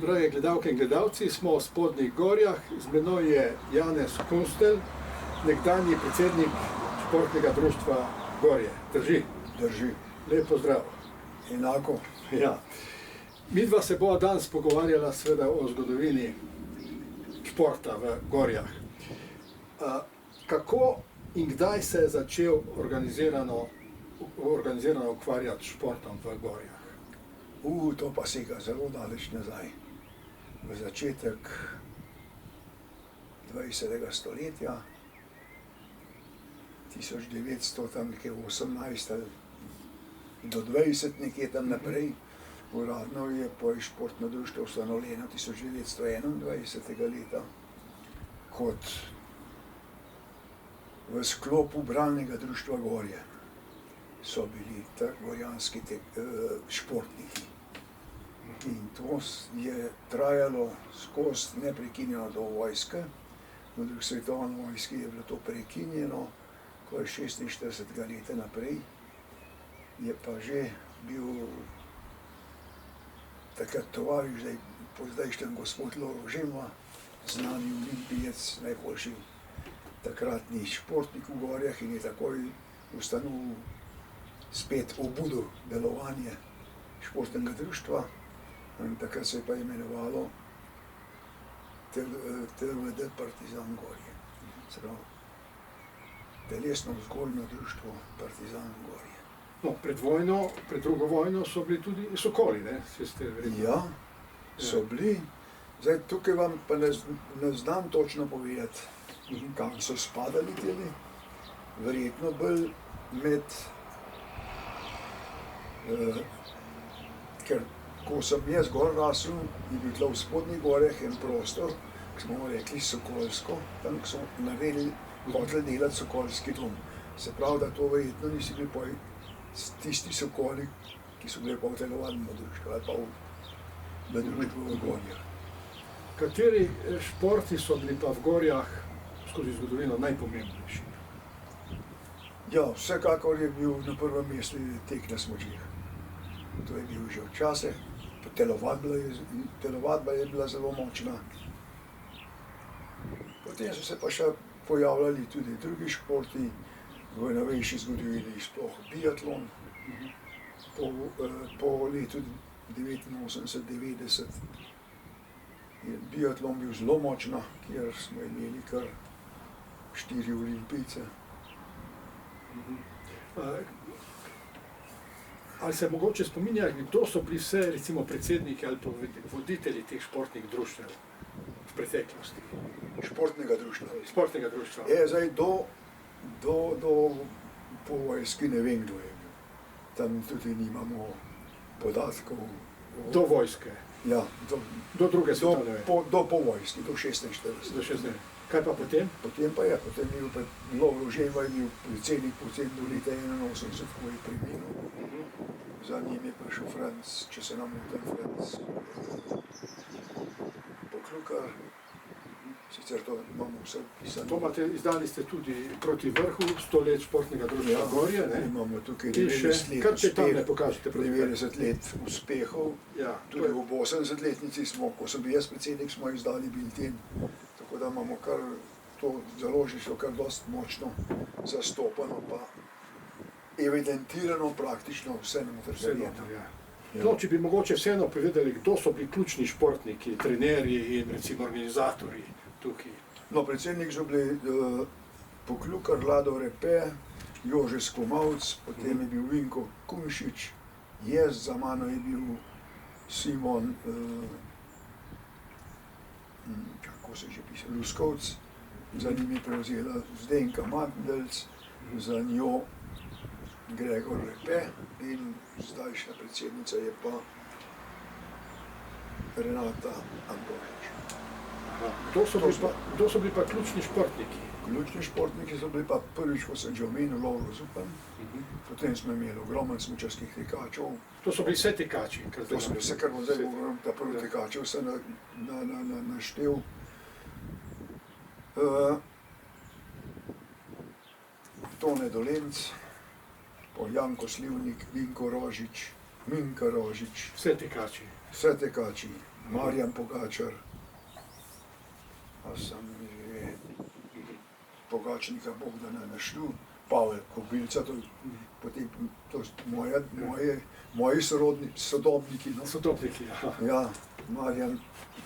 Drage gledalke in gledalci, smo v Spodnjih Gorjah, z menoj je Janez Kunstelj, nekdanji predsednik športnega društva Gorje. Drži? Drži. Lep pozdrav. Enako. Ja. Midva se bova danes pogovarjala seveda o zgodovini športa v Gorjah. Kako in kdaj se je začel organizirano ukvarjati športom v Gorjah? To pa sega zelo daleč nazaj. V začetek 20. stoletja, 1900, tam nekje 18 do 20, nekje tam naprej. Uradno je športno društvo ustanovljeno 1921. leta kot v sklopu bralnega društva Gorje. So bili gorjanski športniki. In to je trajalo skozi neprekinjeno do vojske. V drugi svetovni vojski je bilo to prekinjeno, ko je 46. leta naprej, je pa že bil takrat tovariš, po zdajšnjem gospod Loro Žema, znani olimpijec, najboljši takratni športnik v Gorjah, in je takoj ustanovil spet obudil delovanje športnega društva. In takrat se je pa imenovalo TVD Partizan Gorje. Se pravi, telesno vzgojno društvo Partizan Gorje. No, pred drugo vojno so bili tudi Sokoli, ne? Ja, so bili. Zdaj, tukaj vam pa ne znam točno povedati, kam so spadali teli. Verjetno bolj med, ker ko sem jaz gor rasel, je bil tla v Spodnjih Gorjah en prostor, ki smo mu rekli Sokolsko, tam so naredili, hoteli delati Sokolski dom. Se pravi, da to verjetno nisi bili pa tisti Sokoli, ki so bili pa v telovadnem društvu ali pa v društvu v Gorjah. Kateri športi so bili pa v Gorjah skozi zgodovino najpomembnejši? Ja, vsekakor je bil na prvem mestu tek na smučeh. To je bil že včasih. Telovadba je bila zelo močna. Potem so se pa še pojavljali tudi drugi športi v novejši zgodovini, sploh biatlon. Po letu 89-90 je biatlon bil zelo močna, kjer smo imeli kar 4 olimpijce. Ali se mogoče spominjaš, kdo so bili vse recimo predsedniki ali pa voditelji teh športnih društev v preteklosti? Športnega društva. Športnega društva. Zdaj do po vojski ne vem, kdo je bil. Tam tudi nimamo podatkov. Do vojske? Ja. Do druge svetovne vojne? Do po vojski, do 46. Do 46. Kaj pa potem? Potem je bil Loro Žema, je bil predsednik potem do leta 81, ko je preminil. Za njim je prišel Franc, če se nam motim, Franc Poklukar. Sicer to imamo vse pisano. To imate, izdali ste tudi Proti vrhu, 100 let športnega društva Gorje, ne? Imamo tukaj 90 let uspehov. Tudi v 80-letnici smo, ko sem bil jaz predsednik, smo izdali bilten. Tako da imamo kar to založništvo kar dosti močno zastopano, pa evidentirano praktično vse noter zajetno. No, če bi mogoče vseeno povedali, kdo so bili ključni športniki, trenerji in recimo organizatorji tukaj? No, predsednik so bili Poklukar, Lado Repe, Jože Skomovc, potem je bil Vinko Kumšič, jaz, za mano je bil Simon, kako se že pisal, Luskovc, za njim je prevzela Zdenka Mandelc, za njo Gregor Repe in zdajšnja predsednica je pa Renata Ambrožič. Kdo so bili pa ključni športniki? Ključni športniki so bili pa prvič, ko sem že omenil, Lovro Zupan. Potem smo imeli ogromno smučarskih tekačev. To so bili vse tekači? To so bili vse, kar bom zdaj govoril, ta prvi tekačev se naštel. Tone Dolenc, Janko Slivnik, Vinko Rožič, Minka Rožič. Vse tekači? Vse tekači. Marjan Pogačar, a sem že Pogačnika Bogdana našel, Pavel Kobilca, potem to moji sodobniki. No. Sodobniki, aha. Ja, Marjan,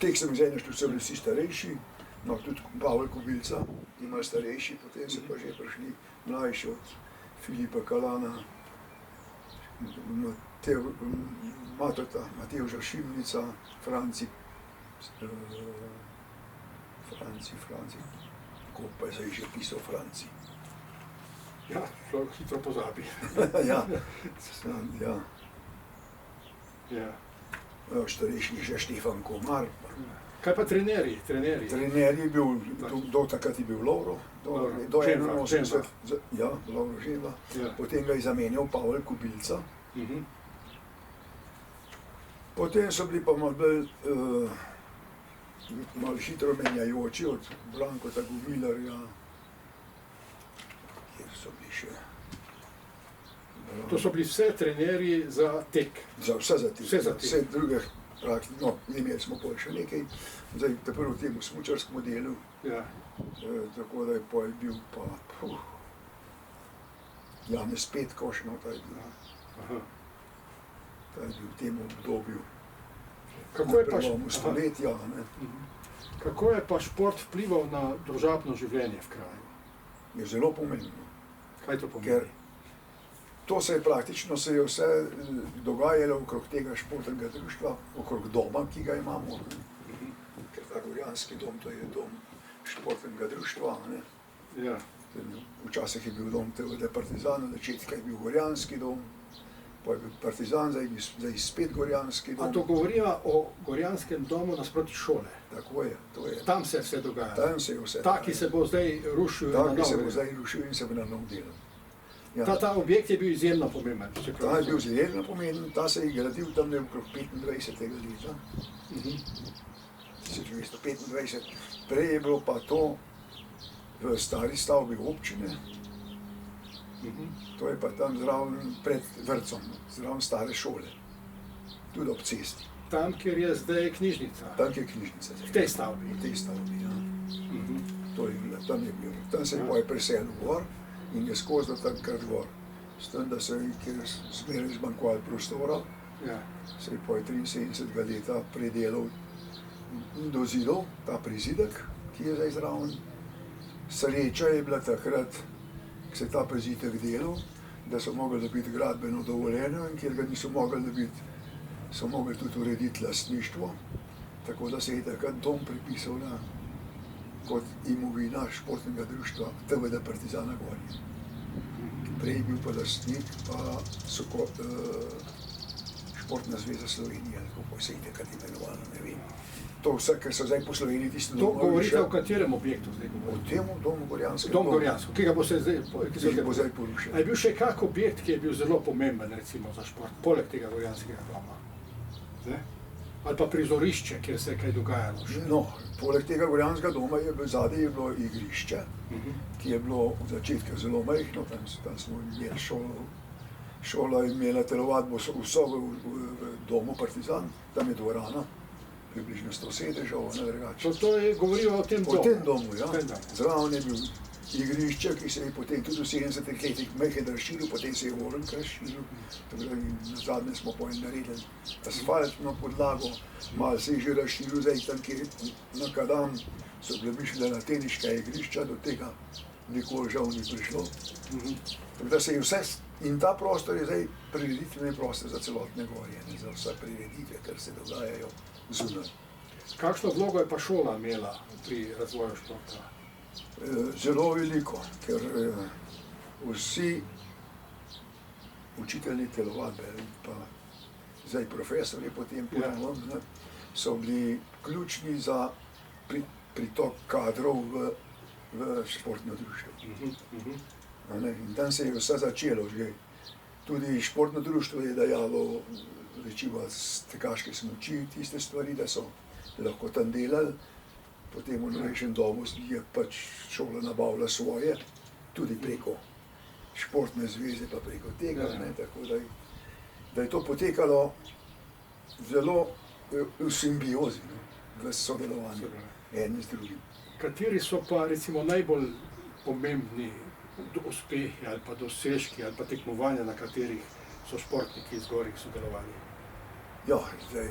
teh sem zdaj naštel, so bili vsi starejši, no tudi Pavel Kobilca, ima starejši, potem so pa že prišli mlajši od Filipa Kalana, Matevža Šimnica, Franci, ko pa je zdaj že pisal Franci. Ja, človek hitro pozabi. Ja. Starejši že Štefan Komar. Kaj pa trenerji? Trener je bil, do takrat je bil Lovro, do 81, ja, Lovro Žemlja. Ja. Potem ga je zamenjal Pavel Kobilca. Potem so bili pa malo hitro menjajoči od Brankota Gumilarja, kjer so bili še. To so bili vse trenerji za tek? Vse za tek. Vse druge praktično, no, imeli smo pol še nekaj, zdaj prvo v tem smučarskem delu, ja. Tako da je pol bil pa Janez Petkoš, no, ta je bil. Aha. Ta je bil v tem obdobju, Kako je pa prelomu stoletja. Kako je pa šport vplival na družabno življenje v kraju? Je zelo pomembno. Kaj to pomeni? Ker to se je praktično vse dogajalo okrog tega športnega društva, okrog doma, ki ga imamo. Ker ta Gorjanski dom, to je dom športnega društva. Ja. Včasih je bil dom TVD Partizan, na začetku je bil Gorjanski dom, pa je bil Partizan, zdaj spet Gorjanski dom. A to govoriva o Gorjanskem domu nasproti šole? Tako je, to je. Tam se je vse dogajalo? Tam se je vse dogajalo. Ta, ki se bo zdaj rušil na novo? Ta, ki se bo zdaj rušil in se bo na novo delal. Ja. Ta objekt je bil izjemno pomemben. Ta je bil izjemno pomemben, ta se je gradil tam okrog 25. leta. 1925. Prej je bilo pa to v stari stavbi občine. To je pa tam zraven pred vrtcem, zraven stare šole. Tudi ob cesti. Tam, kjer je zdaj knjižnica? Tam, kjer je knjižnica. V tej stavbi? V tej stavbi, ja. To je bilo, tam je bilo. Tam se je preselil gor in je skozi takrat gor. S tem, da se je zmeraj zmanjkovalo prostora, se je po 73. leta predelal do zidov, ta prizidek, ki je zdaj zraven. Sreča je bila takrat, ki se je ta prizidek delal, da so mogli dobiti gradbeno dovoljenje in kjer ga niso mogli dobiti, so mogli tudi urediti lastništvo, tako da se je takrat dom pripisal kot imovina športnega društva TVD Partizana Gorje. Prej je bil pa lastnik pa Športna zveza Slovenije, kako se je takrat imenovalo, ne vem. To vse, kar so zdaj po Sloveniji tisti domovi. To govorite o katerem objektu zdaj govorite? O tem domu Gorjanskem. Dom Gorjansko, ki ga bo se zdaj porušil. A je bil še kak objekt, ki je bil zelo pomemben recimo za šport, poleg tega Gorjanskega doma? Ne? Ali pa prizorišče, kjer se je kaj dogajalo še? No, poleg tega Gorjanskega doma zadaj je bilo igrišče, ki je bilo v začetku zelo majhno, tam smo imeli šolo. Šola je imela telovadbo vso v domu Partizan, tam je dvorana, približno 100 sedežev, ne drugače. To je govorilo o tem domu? O tem domu, ja. Zraven je bil igrišče, ki se je potem tudi v 70-ih letih majhen razširil, potem se je Vorenk razširil. Nazadnje smo naredili asfaltno podlago, malo se je že razširil, zdaj tam, kjer na Kadam so bile mišljena teniška igrišča, do tega nikoli žal ni prišlo. Tako da se je vse, in ta prostor je zdaj prireditveni prostor za celotne Gorje, za vse prireditve, kar se dogajajo zunaj. Kakšno vlogo je pa šola imela pri razvoju športa? Zelo veliko, ker vsi učitelji telovadbe, pa zdaj profesorji potem so bili ključni za pritok kadrov v športno društvo. In tam se je vse začelo že. Tudi športno društvo je dajalo recimo tekaške smuči, tiste stvari, da so lahko tam delali. Potem v novejšem domu je pač šola nabavila svoje, tudi preko športne zveze, pa preko tega. Tako da je to potekalo zelo v simbiozi, no, v sodelovanju, eni z drugim. Kateri so pa recimo najbolj pomembni uspehi ali pa dosežki ali pa tekmovanja, na katerih so športniki iz Gorjih sodelovali? Ja, zdaj,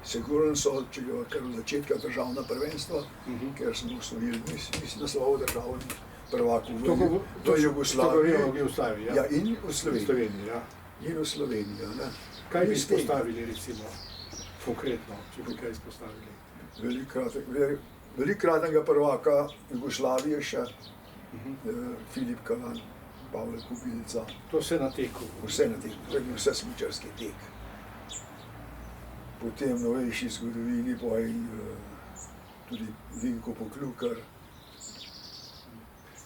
sigurno so, če ga kar od začetka državna prvenstva, ker smo osvojili, mislim, naslov državnih prvakov v Jugoslaviji. Ja, in v Sloveniji. In v Sloveniji, ne. Kaj bi izpostavili recimo konkretno, če bi kaj izpostavili? Velikokratnega prvaka Jugoslavije še, Filip Kalan, Pavel Kubilica. To vse na teku? Vse na teku, to je bil vse smučarski tek. Potem v novejši zgodovini pa tudi Vinko Poklukar.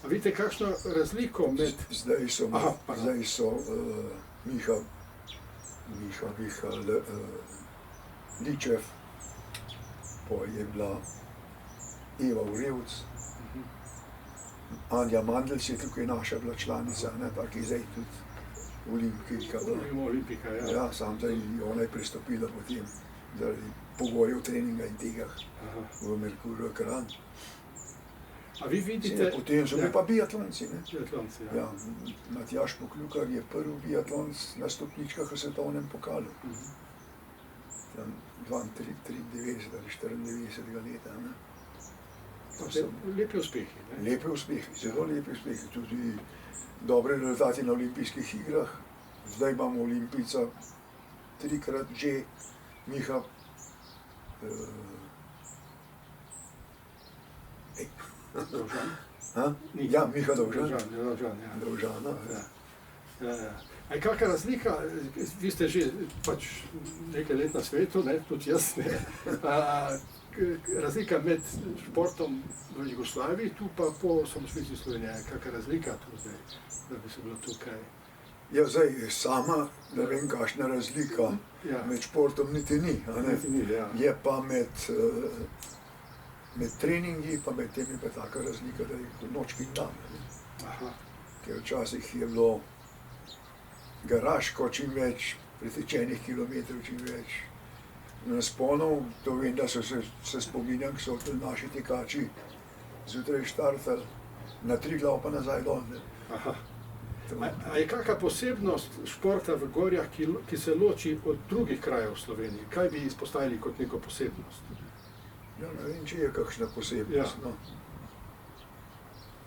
A vidite kakšno razliko med... Zdaj so Miha Ličev, pa je bila Eva Urevc, Anja Mandelc je tukaj naša bila članica, tak je zdaj tudi Olimpika. Ja, sam zdaj ona je pristopila potem zaradi pogojev treninga in tega v Merkurju Kranj. A vi vidite... Potem so bili pa biatlonci. Biatlonci, ja. Ja, Matjaž Poklukar je prvi biatlonc na stopničkah v svetovnem pokalu. Tam 93 ali 94 leta. Lepi uspehi. Lepi uspehi, zelo lepi uspehi. Tudi dobre rezultati na olimpijskih igrah. Zdaj imamo olimpijca trikrat že, Miha Dovžan? Ja, Miha Dovžan. Dovžan, ja. A je kakšna razlika, vi ste že pač nekaj let na svetu, tudi jaz, razlika med športom v Jugoslaviji, tu pa po osamosvojitvi Slovenije, kakšna razlika tu zdaj, da bi se bilo tukaj? Ja, zdaj sama ne vem, kakšna razlika med športom niti ni, je pa med treningi, pa med tem je pa taka razlika, da je noč in dan. Ker včasih je bilo garaško čim več, pretečenih kilometrov čim več. Na vzponov, to vem, da so se spominjam, so tudi naši tekači zjutraj štartali, na Triglav pa nazaj dol. A je kakšna posebnost športa v Gorjah, ki se loči od drugih krajev v Sloveniji? Kaj bi izpostavili kot neko posebnost? Ja, ne vem, če je kakšna posebnost, no.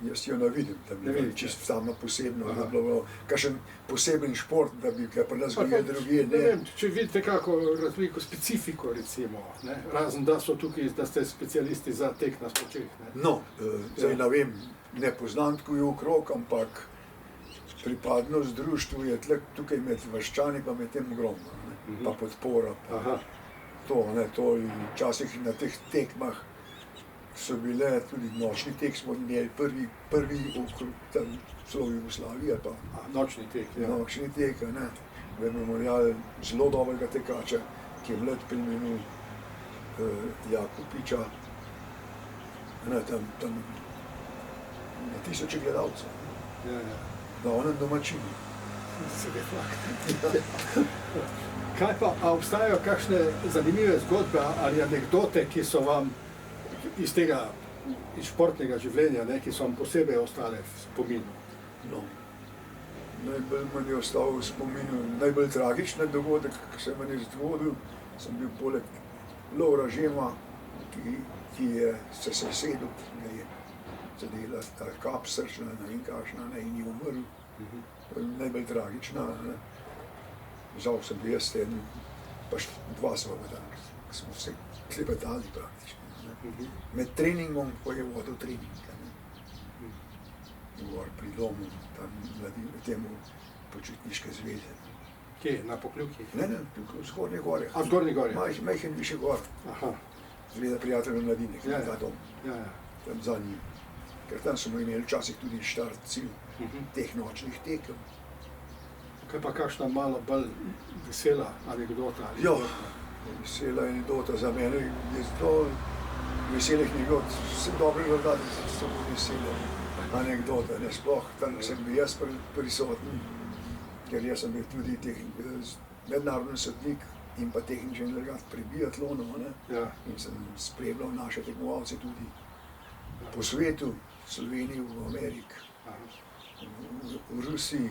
Jaz jo ne vidim, da bi bila čisto sama posebno, da bi bilo kakšen poseben šport, da bi ga pri nas bili drugje. Ne vem, če vidite kako razliko, specifiko recimo, razen da so tukaj, da ste specialisti za tek na smučeh. No, zdaj ne vem, ne poznam tako je okrog, ampak pripadnost društvu je tukaj med vaščani pa med tem ogromno, pa podpora. To, včasih na teh tekmah so bile tudi nočni tek, smo imeli prvi okrog tam celo v Jugoslaviji. Nočni tek, ja. Nočni tek, v memorial zelo dobrega tekača, ki je mlad pri imenu Jakupiča, tam na tisoče gledalcev. Na onem domačini. Kaj pa, a obstajajo kakšne zanimive zgodbe ali anekdote, ki so vam iz tega športnega življenja, ki so vam posebej ostale v spominu? No, najbolj mi je ostal v spominu, najbolj tragični dogodek, ki se mi je zgodil, sem bil poleg Lovra Žema, ki je se sesedel, da je zadela ta kap srčna, ne vem kakšna, in je umrl. To je najbolj tragična. Žal sem bil jaz eden, pa dva sva bila, ki smo se klepetali praktično. Med treningom, ko je vodil trening. Gor pri domu, tam temu početniške zveze. Kje, na Pokljuki? Ne, tukaj v Zgornjih Gorjah. A v Zgornjih Gorjah? Majhen višji gor. Zveza prijateljev mladine, ki je ta dom. Tam za njim. Ker tam smo imeli včasih tudi štart cilj teh nočnih tekem. Kaj pa kakšna malo bolj vesela anekdota? Ja, vesela anekdota za mene je zelo veselih anekdot. Vse dobre rezultate so vesele anekdote, sploh tam sem bil jaz prisoten, ker jaz sem bil tudi mednarodni sodnik in pa tehnični delegat pri biatlonu, ne? Ja. In sem spremljal naše tekmovalce tudi po svetu, v Sloveniji, v Ameriki, v Rusiji,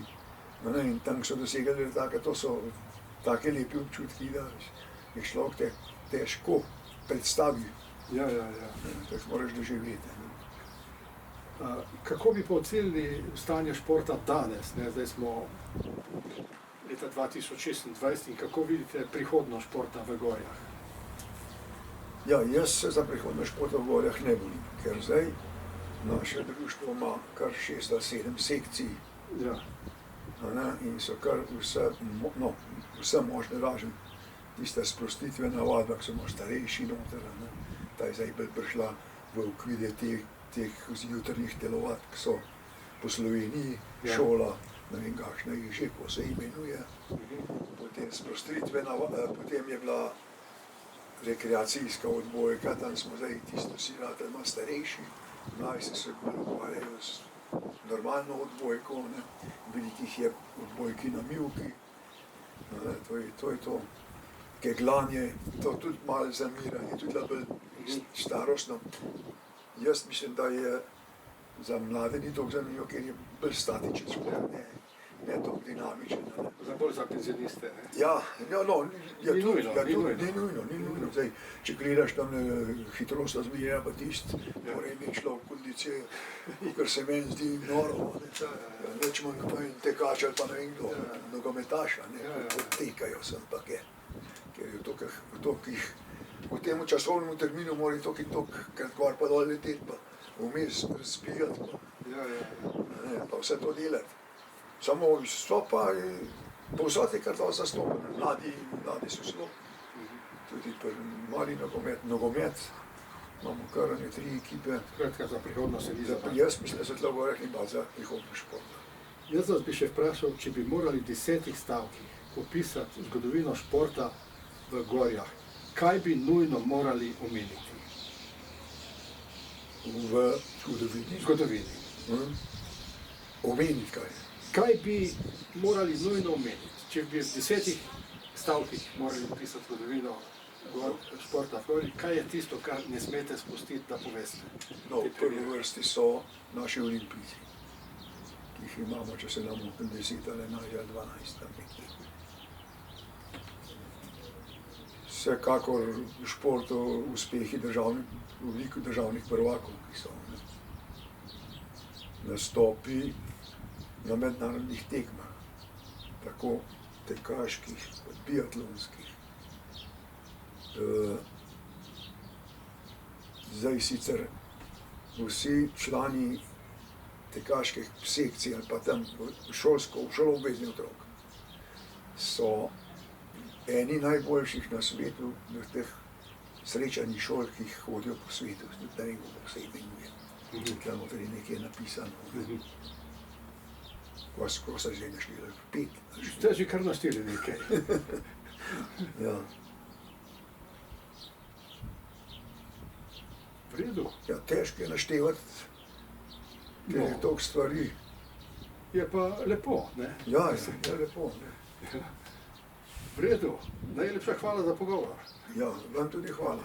ne? In tam so dosegali rezultate, to so take lepe občutki, da je človek težko predstavi. Ja. To moraš doživeti. Kako bi pa ocenili stanje športa danes? Ne? Zdaj smo leta 2026 in kako vidite prihodnost športa v Gorjah? Ja, jaz se za prihodnost športa v Gorjah ne bolim, ker zdaj naše društvo ima kar 6 ali 7 sekcij. Ja. In so kar vse možne, razen tiste sprostitvena vadba, ki so malo starejši noter, ta je zdaj prišla v okvirje teh jutrnjih telovadb, ki so po Sloveniji, šola, ne vem kakšna jih že, ko se imenuje. Potem sprostitvena, potem je bila rekreacijska odbojka, tam smo zdaj tisto si ratali malo starejši, mlajši se bolj ukvarjajo s normalno odbojko, velikih je odbojki na mivki, to je to. Keglanje, to tudi malo zamiranje, tudi bolj starostno. Jaz mislim, da je za mlade ni toliko zanimivo, ker je bolj statičen šport, ne toliko dinamičen. Bolj za penzioniste, ne? Ja, Ni nujno. Zdaj, če gledaš tam hitrost razvijanja, pa tisti, mora imeti človek kondicije, kar se meni zdi noro, več manj pa in tekač ali pa ne vem kdo, nogometaša, tekajo sem pa kaj. Ker je v tem časovnem terminu mora toliko krat gor pa dol leteti, pa vmes razbijati, pa vse to delati. Samo so pa povsod je kar dosti zastopano, mladi so zelo, tudi mali nogomet, imamo kar 3 ekipe. Skratka, za prihodnost se ni zapravo. Jaz mislim, da so tla Gorjah in pa za prihodnost športa. Jaz vas bi še vprašal, če bi morali v 10 stavkih opisati zgodovino športa v Gorjah, kaj bi nujno morali omeniti? V zgodovini? Omeniti kaj? Kaj bi morali nujno omeniti? Če bi v 10 stavkih morali opisati zgodovino športa v Gorjah, kaj je tisto, kar ne smete spustiti, da poveste? V prvi vrsti so naši olimpijci, ki jih imamo, če se nam 10 ali 11 ali 12 tam nekje. Vsekakor v športu uspehi veliko državnih prvakov, ki so nastopi na mednarodnih tekmah, tako tekaških kot biatlonskih. Zdaj sicer vsi člani tekaških sekcij ali pa tam šoloobvezni otrok so eni najboljših na svetu v teh srečanih šol, ki jih hodijo po svetu, da ne kako se imenuje. Tukaj noter je nekaj napisano. Ko se že našli, 5. Ste že kar našteli nekaj. Ja. V redu. Ja, težko je naštevati, ker je toliko stvari. Je pa lepo, ne? Ja, je lepo. V redu. Najlepša hvala za pogovor. Ja, vam tudi hvala.